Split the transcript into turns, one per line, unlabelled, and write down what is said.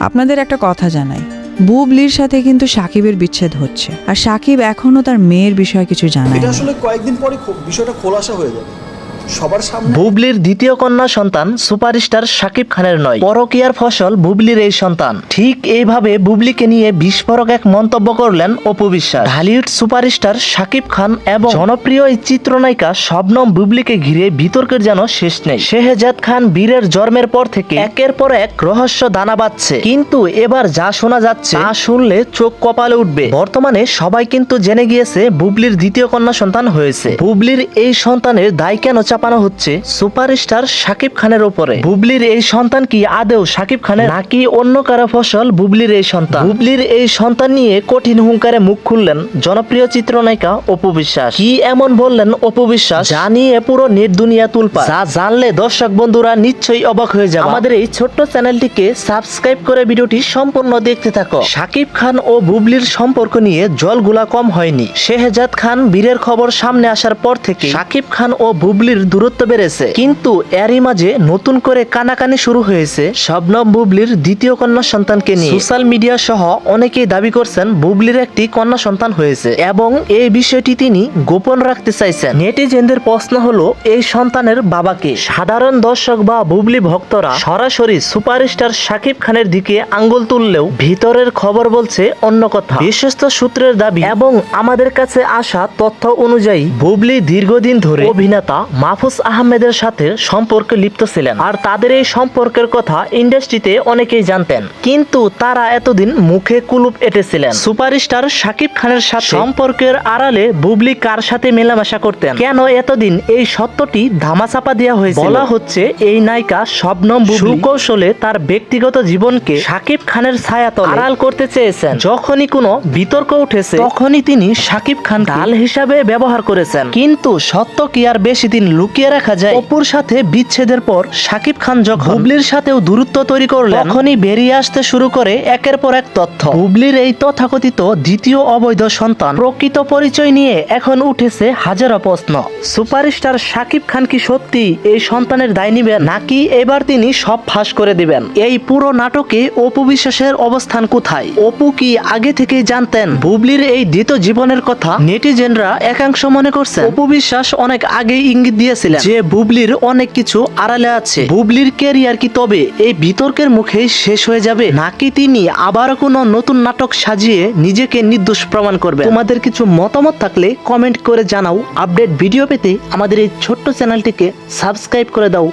আপনাদের একটা কথা জানাই, বুবলির সাথে কিন্তু সাকিবের বিচ্ছেদ হচ্ছে, আর সাকিব এখনো তার মেয়ের বিষয়ে কিছু জানায়
এটা
না।
আসলে কয়েকদিন পরে বিষয়টা খোলাসা হয়ে যাবে সবার সামনে।
বুবলির দ্বিতীয় কন্যা সন্তান সুপারস্টার শাকিব খানের নয়, পরকীয়ার ফসল বুবলির এই সন্তান। ঠিক এইভাবে বুবলিকে নিয়ে বিস্ফোরক এক মন্তব্য করলেন অপু বিশ্বাস। ঢালিউড সুপারস্টার শাকিব খান এবং জনপ্রিয় এই চিত্রনায়িকা শবনম বুবলিকে ঘিরে বিতর্কের যেন শেষ নেই। শেহজাদ খান বীরের জন্মের পর থেকে একের পর এক রহস্য দানা বাঁধছে, কিন্তু এবার যা শোনা যাচ্ছে তা শুনলে চোখ কপালে উঠবে। বর্তমানে সবাই কিন্তু জেনে গিয়েছে বুবলির দ্বিতীয় কন্যা সন্তান হয়েছে। বুবলির এই সন্তানের দায় কেন চাপানো হচ্ছে সুপারস্টার শাকিব খানের উপরে? বুবলির এই সন্তান কি আদেও শাকিব খানের, নাকি অন্য কারো ফসল বুবলির এই সন্তান? বুবলির এই সন্তান নিয়ে কঠিন হুঙ্কারে মুখ খুললেন জনপ্রিয় চিত্রনায়িকা অপু বিশ্বাস। কি এমন বললেন অপু বিশ্বাস যা নিয়ে পুরো নেট দুনিয়া তুলপাড়, যা জানলে দর্শক বন্ধুরা নিশ্চয়ই অবাক হয়ে যাবে। আমাদের এই ছোট্ট চ্যানেলটিকে সাবস্ক্রাইব করে ভিডিওটি সম্পূর্ণ দেখতে থাকো। শাকিব খান ও বুবলির সম্পর্ক নিয়ে জলগুলা কম হয়নি। শেহজাদ খান বীরের খবর সামনে আসার পর থেকে শাকিব খান ও বুবলির দূরত্ব বেড়েছে, কিন্তু এরই মাঝে নতুন করে কানাকানি শুরু হয়েছে শবনম বুবলির দ্বিতীয় কন্যা সন্তানকে নিয়ে। সোশ্যাল মিডিয়া সহ অনেকেই দাবি করছেন বুবলির একটি কন্যা সন্তান হয়েছে এবং এই বিষয়টি তিনি গোপন রাখতে চাইছেন। নেটিজেনদের প্রশ্ন হলো, এই সন্তানের বাবাকে? সাধারণ দর্শক বা বুবলি ভক্তরা সরাসরি সুপারস্টার শাকিব খানের দিকে আঙ্গুল তুললেও ভিতরের খবর বলছে অন্য কথা। বিশ্বস্ত সূত্রের দাবি এবং আমাদের কাছে আসা তথ্য অনুযায়ী বুবলি দীর্ঘদিন ধরে অভিনেতা মাহফুজ আহমেদের সাথে সম্পর্কে লিপ্ত ছিলেন, আর তাদের এই সম্পর্কের কথা ইন্ডাস্ট্রিতে অনেকেই জানতেন, কিন্তু তারা এতদিন মুখে কুলুপ এঁটেছিলেন। সুপারস্টার শাকিব খানের সাথে সম্পর্কের আড়ালে বুবলি কার সাথে মেলামেশা করতেন, কেন এতদিন এই সত্যটি ধামাচাপা দেওয়া হয়েছে? বলা হচ্ছে এই নায়িকা শবনম বুবলি সুকৌশলে তার ব্যক্তিগত জীবনকে শাকিব খানের ছায়াতলে আড়াল করতে চেয়েছেন। যখনই কোনো বিতর্ক উঠেছে তখনই তিনি শাকিব খান ঢাল হিসাবে ব্যবহার করেছেন, কিন্তু সত্য কি আর বেশি দিন লুকিয়ে রাখা যায়? অপুর সাথে বিচ্ছেদের পর শাকিব খান যখন বুবলির সাথেও দূরত্ব তৈরি করলেন, তখনই বেরিয়ে আসতে শুরু করে একের পর এক তথ্য। বুবলির এই তথাকথিত দ্বিতীয় অবৈধ সন্তান প্রকৃত পরিচয় নিয়ে এখন উঠেছে হাজারো প্রশ্ন। সুপারস্টার শাকিব খান কি সত্যি এই সন্তানের দায় নিবেন, নাকি এবার তিনি সব ফাঁস করে দিবেন? এই পুরো নাটকে অপু বিশ্বাসের অবস্থান কোথায়? অপু কি আগে থেকেই জানতেন বুবলির এই দ্বিতীয় জীবনের কথা? নেটিজেনরা একাংশ মনে করছেন অপু বিশ্বাস অনেক আগে ইঙ্গিত দিয়েছিলেন যে বুবলির অনেক কিছু আড়ালে আছে। বুবলির ক্যারিয়ার কি তবে এই বিতর্কের মুখেই শেষ হয়ে যাবে, নাকি তিনি আবার কোনো নতুন নাটক সাজিয়ে নিজেকে নির্দোষ প্রমাণ করবেন? তোমাদের কিছু মতামত থাকলে কমেন্ট করে জানাও। আপডেট ভিডিও পেতে আমাদের এই ছোট্ট চ্যানেলটিকে সাবস্ক্রাইব করে দাও।